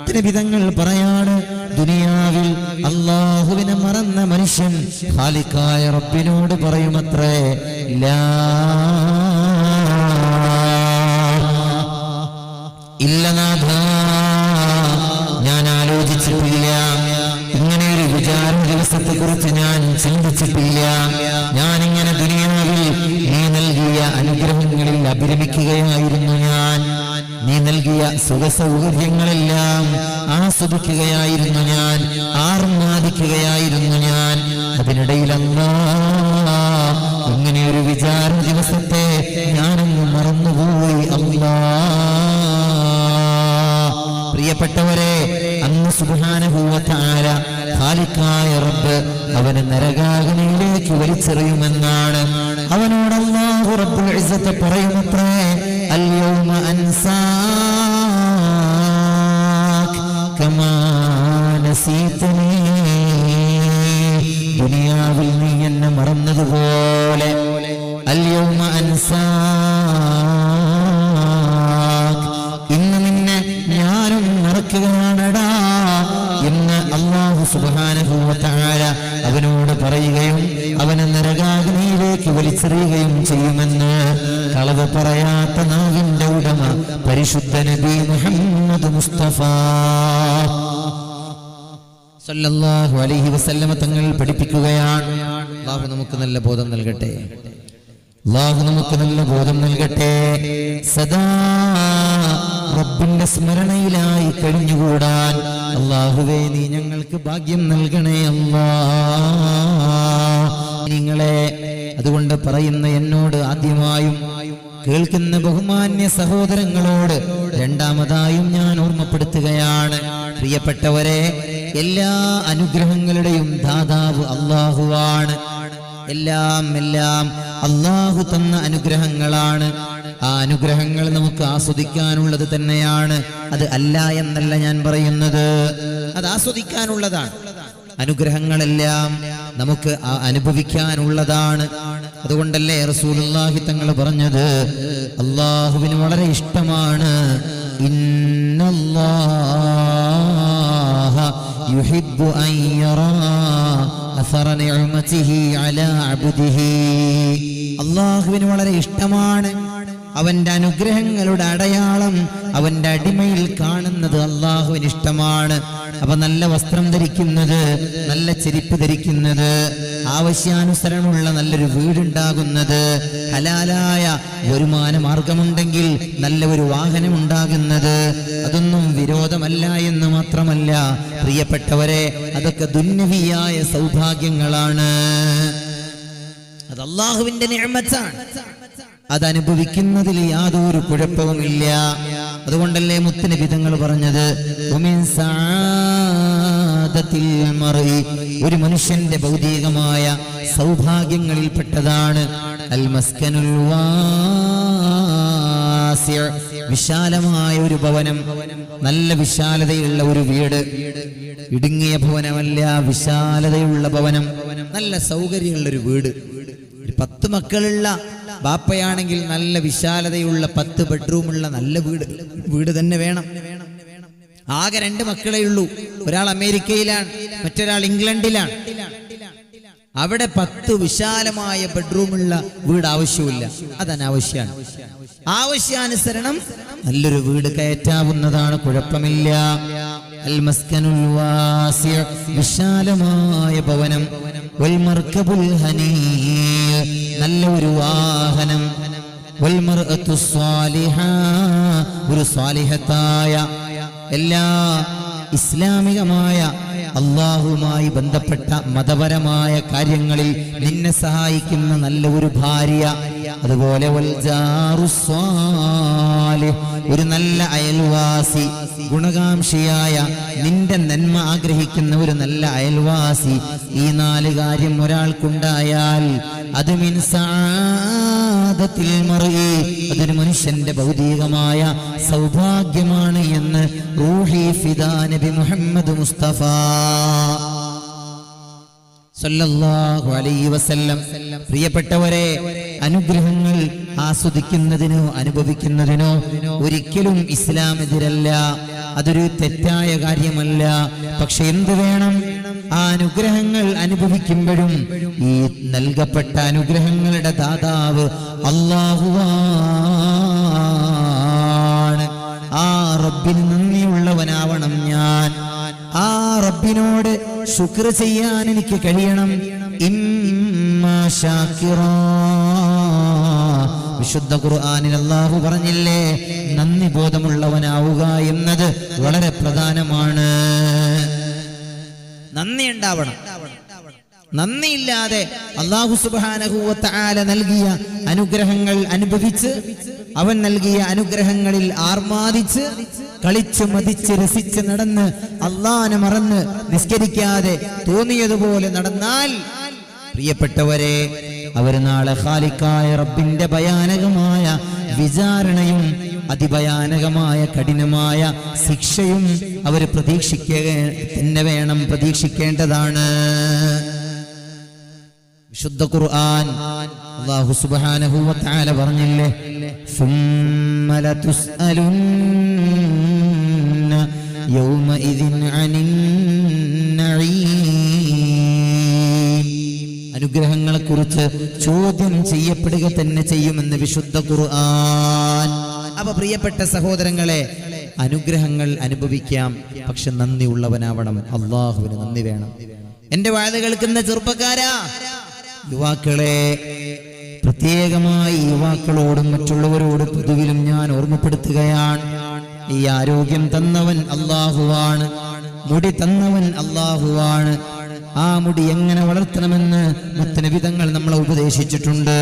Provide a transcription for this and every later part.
മുത്തനബി തങ്ങൾ പറയാണ്, ദുനിയാവിൽ അല്ലാഹുവിനെ മറന്ന മനുഷ്യൻ ഖാലിഖായ റബ്ബിനോട് പറയുമത്രേ, ലാ ഇല്ലനാഥ, ഞാൻ ആലോചിച്ചിട്ടില്ല, ഇങ്ങനെയൊരു വിചാര ദിവസത്തെ കുറിച്ച് ഞാൻ ചിന്തിച്ചിട്ടില്ല. ഞാനിങ്ങനെ ദുനിയാവിൽ നീ നൽകിയ അനുഗ്രഹങ്ങളിൽ അഭിരമിക്കുകയായിരുന്നു. നീ നൽകിയ സുഖസൗകര്യങ്ങളെല്ലാം ആസ്വദിക്കുകയായിരുന്നു ഞാൻ, ആർമാദിക്കുകയായിരുന്നു ഞാൻ. അതിനിടയിൽ ഇങ്ങനെയൊരു വിചാര ദിവസത്തെ ഞാനങ്ങ് മറന്നുപോയി. പ്രിയപ്പെട്ടവരെ, അന്ന് സുബ്ഹാനഹു വ തആല ഖാലിഖായ റബ്ബ് അവനെ നരകാഗ്നിയിലേക്ക് വലിച്ചെറിയുമെന്നാണ്. അവനോട് അല്ലാഹു റബ്ബുൽ ഇസ്സത്ത് പറയുമത്രേ, അൽയൗമ അൻസാക കമാ നസീതനി, ദുനിയാവിൽ നീ എന്നെ മറന്നതുപോലെ അൽയൗമ അൻസാക, ഇന്ന് നിന്നെ ഞാനും മറക്കുകയാണടാ എന്ന് അല്ലാഹു സുബ്ഹാനഹു വ തആല അവനോട് പറയുകയും അവനെ നരകാഗ്നിയിലേക്ക് വലിച്ചെറിയുകയും ചെയ്യുമെന്ന് കളവ് പറയാത്ത നാവിന്റെ ഉടമ പരിശുദ്ധ നബി മുഹമ്മദ് മുസ്തഫ സല്ലല്ലാഹു അലൈഹി വസല്ലമ തങ്ങൾ പഠിപ്പിക്കുകയാണ്. അല്ലാഹു നമുക്ക് നല്ല ബോധം നൽകട്ടെ, അല്ലാഹു നമുക്ക് നല്ല ബോധം നൽകട്ടെ. സദാ റബ്ബിന്റെ സ്മരണയിലായി കഴിഞ്ഞുകൂടാൻ അല്ലാഹുവേ നീ ഞങ്ങൾക്ക് ഭാഗ്യം നൽകണേ നിങ്ങളെ അതുകൊണ്ട് പറയുന്ന എന്നോട് ആദ്യമായും കേൾക്കുന്ന ബഹുമാന്യ സഹോദരങ്ങളോട് രണ്ടാമതായും ഞാൻ ഓർമ്മപ്പെടുത്തുകയാണ്, പ്രിയപ്പെട്ടവരെ, എല്ലാ അനുഗ്രഹങ്ങളുടെയും ദാതാവ് അല്ലാഹുവാണ്. എല്ലാം അല്ലാഹു തന്ന അനുഗ്രഹങ്ങളാണ്. ആ അനുഗ്രഹങ്ങൾ നമുക്ക് ആസ്വദിക്കാനുള്ളത് തന്നെയാണ്. അത് അല്ല എന്നല്ല ഞാൻ പറയുന്നത്, അത് ആസ്വദിക്കാനുള്ളതാണ്. അനുഗ്രഹങ്ങളെല്ലാം നമുക്ക് അനുഭവിക്കാനുള്ളതാണ്. അതുകൊണ്ടല്ലേ റസൂലുള്ളാഹി തങ്ങൾ പറഞ്ഞത്, അല്ലാഹുവിന് വളരെ ഇഷ്ടമാണ്, ഇന്നല്ലാഹ യുഹിബ്ബു അൻ യറാ അസറ നിഅമതിഹി അലാ അബ്ദിഹി. അല്ലാഹുവിന് വളരെ ഇഷ്ടമാണ് അവന്റെ അനുഗ്രഹങ്ങളുടെ അടയാളം അവന്റെ അടിമയിൽ കാണുന്നത് അല്ലാഹുവിന് ഇഷ്ടമാണ്. അപ്പൊ നല്ല വസ്ത്രം ധരിക്കുന്നത്, നല്ല ചെരുപ്പ് ധരിക്കുന്നത്, ആവശ്യാനുസരണമുള്ള നല്ലൊരു വീടുണ്ടാകുന്നത്, ഹലാലായ വരുമാന മാർഗമുണ്ടെങ്കിൽ നല്ല ഒരു വാഹനം ഉണ്ടാകുന്നത്, അതൊന്നും വിരോധമല്ല എന്ന് മാത്രമല്ല പ്രിയപ്പെട്ടവരെ, അതൊക്കെ ദുന്യവിയായ സൗഭാഗ്യങ്ങളാണ്. അത് അല്ലാഹുവിന്റെ നിഅമത്താണ്. അതനുഭവിക്കുന്നതിൽ യാതൊരു കുഴപ്പവുമില്ല. അതുകൊണ്ടല്ലേ മുത്തനബി തങ്ങൾ പറഞ്ഞത്, ഒരു മനുഷ്യന്റെ ഭൗതികമായ സൗഭാഗ്യങ്ങളിൽപ്പെട്ടതാണ് അൽ മസ്കനുൽ വാസിഅ, വിശാലമായ ഒരു ഭവനം, നല്ല വിശാലതയുള്ള ഒരു വീട്. ഇടുങ്ങിയ ഭവനമല്ല, വിശാലതയുള്ള ഭവനം, നല്ല സൗകര്യമുള്ള ഒരു വീട്. 10 മക്കളുള്ള ബാപ്പയാണെങ്കിൽ നല്ല വിശാലതയുള്ള 10 ബെഡ്റൂമുള്ള നല്ല വീട് തന്നെ വേണം. ആകെ 2 മക്കളേ ഉള്ളൂ, ഒരാൾ അമേരിക്കയിലാണ്, മറ്റൊരാൾ ഇംഗ്ലണ്ടിലാണ്. അവിടെ 10 വിശാലമായ ബെഡ്റൂമുള്ള വീട് ആവശ്യമില്ല, അത് അനാവശ്യമാണ്. ആവശ്യാനുസരണം നല്ലൊരു വീട് കയറ്റാവുന്നതാണ്, കുഴപ്പമില്ല. അൽ മസ്കനുൽ വാസിഅ, വിശാലമായ ഭവനം. വൽ മർകബുൽ ഹനീ, നല്ല ഒരു വാഹനം. വൽ മർഅതു സ്വാലിഹ, ഒരു സ്വാലിഹത്തായ, എല്ലാ ഇസ്ലാമികമായ അല്ലാഹുവുമായി ബന്ധപ്പെട്ട മതപരമായ കാര്യങ്ങളിൽ നിന്നെ സഹായിക്കുന്ന നല്ല ഒരു ഭാര്യ. അതുപോലെ വൽ ജാറുസ് സ്വാലിഹ്, ഒരു നല്ല അയൽവാസി, ഗുണകാംക്ഷിയായ, നിന്റെ നന്മ ആഗ്രഹിക്കുന്ന ഒരു നല്ല അയൽവാസി. ഈ 4 കാര്യം ഒരാൾക്കുണ്ടായാൽ അത് മിൻ സആദത്തിൽ മർഇ, അതൊരു മനുഷ്യന്റെ ഭൗതികമായ സൗഭാഗ്യമാണ് എന്ന് റൂഹി ഫിദാ നബി മുഹമ്മദ് മുസ്തഫ സല്ലല്ലാഹു അലൈഹി വസല്ലം. പ്രിയപ്പെട്ടവരെ, അനുഗ്രഹങ്ങൾ ആസ്വദിക്കുന്നതിനോ അനുഭവിക്കുന്നതിനോ ഒരിക്കലും ഇസ്ലാം എതിരല്ല. അതൊരു തെറ്റായ കാര്യമല്ല. പക്ഷെ എന്ത് വേണം? ആ അനുഗ്രഹങ്ങൾ അനുഭവിക്കുമ്പോഴും ഈ നൽകപ്പെട്ട അനുഗ്രഹങ്ങളുടെ ദാതാവ് അല്ലാഹുവാണ്. ആ റബ്ബിന് നന്ദിയുള്ളവനാവണം ഞാൻ. ആ റബ്ബിനോട് ശുക്ർ ചെയ്യാൻ എനിക്ക് കഴിയണം. ഇമ്മാ ശാകിറാ, വിശുദ്ധ ഖുർആനിൽ അല്ലാഹു പറഞ്ഞില്ലേ, നന്ദി ബോധമുള്ളവനാവുക എന്നത് വളരെ പ്രധാനമാണ്. നന്ദി ഉണ്ടാവണം. നന്ദിയില്ലാതെ അല്ലാഹു സുബ്ഹാനഹു വ തആല നൽകിയ അനുഗ്രഹങ്ങൾ അനുഭവിച്ച്, അവൻ നൽകിയ അനുഗ്രഹങ്ങളിൽ ആർമാദിച്ച്, കളിച്ചു മതിച്ച് രസിച്ച് നടന്ന് അല്ലാഹനെ മറന്ന് നിസ്കരിക്കാതെ തോന്നിയതുപോലെ നടന്നാൽ, പ്രിയപ്പെട്ടവരെ, അവർ നാളെ ഖാലിഖായ റബ്ബിന്റെ ഭയാനകമായ വിചാരണയും അതിഭയാനകമായ കഠിനമായ ശിക്ഷയും അവർ പ്രതീക്ഷിക്കേണ്ടതാണ്. വിശുദ്ധ ഖുർആൻ അല്ലാഹു സുബ്ഹാനഹു വ തആല പറഞ്ഞില്ലേ, സുമ്മ ലതുസ്അലുന്ന യൗമഇദിൻ അനിൻ നഈം. അനുഗ്രഹങ്ങളെ കുറിച്ച് ചോദ്യം ചെയ്യപ്പെടുക തന്നെ ചെയ്യുമെന്ന് വിശുദ്ധ ഖുർആൻ. അപ്പൊ പ്രിയപ്പെട്ട സഹോദരങ്ങളെ, അനുഗ്രഹങ്ങൾ അനുഭവിക്കാം, പക്ഷെ നന്ദി ഉള്ളവനാവണം. അല്ലാഹുവിന് നന്ദി വേണം. എന്റെ വാഴ കേൾക്കുന്ന ചെറുപ്പക്കാരാ, യുവാക്കളെ, പ്രത്യേകമായി യുവാക്കളോടും മറ്റുള്ളവരോടും പൊതുവിലും ഞാൻ ഓർമ്മപ്പെടുത്തുകയാണ്, ഈ ആരോഗ്യം തന്നവൻ അല്ലാഹുവാണ്. മുടി തന്നവൻ അല്ലാഹുവാണ്. ആ മുടി എങ്ങനെ വളർത്തണമെന്ന് മുത്തനബി തങ്ങൾ നമ്മളെ ഉപദേശിച്ചിട്ടുണ്ട്.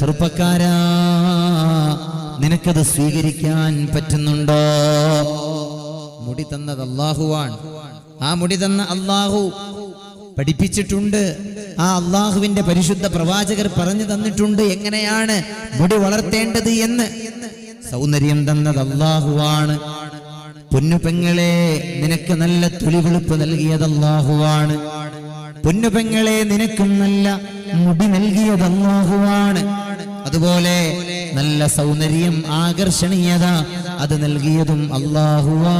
ചെറുപ്പക്കാരാ, നിനക്കത് സ്വീകരിക്കാൻ പറ്റുന്നുണ്ടോ? മുടി തന്നത് അല്ലാഹുവാണ്. ആ മുടി തന്ന അല്ലാഹു പഠിപ്പിച്ചിട്ടുണ്ട്. ആ അല്ലാഹുവിന്റെ പരിശുദ്ധ പ്രവാചകർ പറഞ്ഞു തന്നിട്ടുണ്ട് എങ്ങനെയാണ് മുടി വളർത്തേണ്ടത് എന്ന്. സൗന്ദര്യം തന്നത് അല്ലാഹുവാണ്. പൊന്നു പെങ്ങളെ, നിനക്ക് നല്ല തൊലിവെളുപ്പ് നൽകിയത് അല്ലാഹുവാണ്. പൊന്നു പെങ്ങളെ, നിനക്കും നല്ല മുടി നൽകിയത് അല്ലാഹുവാണ്. അതുപോലെ നല്ല സൗന്ദര്യം, ആകർഷണീയത അത് നൽകിയതും അല്ലാഹുവാണ്.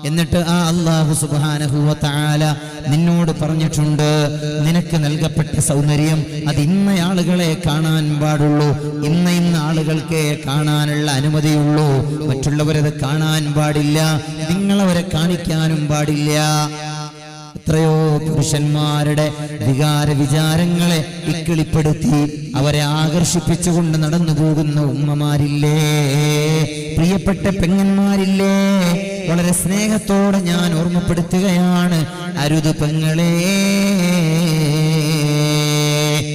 എന്നിട്ട് ആ അല്ലാഹു സുബ്ഹാനഹു വ തആല നിന്നോട് പറഞ്ഞിട്ടുണ്ട്, നിനക്ക് നൽകപ്പെട്ട സൗന്ദര്യം അത് ഇന്ന ആളുകളെ കാണാൻ പാടുള്ളൂ, ഇന്ന ആളുകൾക്ക് കാണാനുള്ള അനുമതിയുള്ളൂ, മറ്റുള്ളവരത് കാണാൻ പാടില്ല, നിങ്ങളവരെ കാണിക്കാനും പാടില്ല. എത്രയോ പുരുഷന്മാരുടെ വികാര വിചാരങ്ങളെ ഇക്കിളിപ്പെടുത്തി അവരെ ആകർഷിപ്പിച്ചുകൊണ്ട് നടന്നു പോകുന്ന ഉമ്മമാരില്ലേ, പ്രിയപ്പെട്ട പെങ്ങന്മാരില്ലേ? വളരെ സ്നേഹത്തോടെ ഞാൻ ഓർമ്മപ്പെടുത്തുകയാണ്, അരുത് പെങ്ങളെ,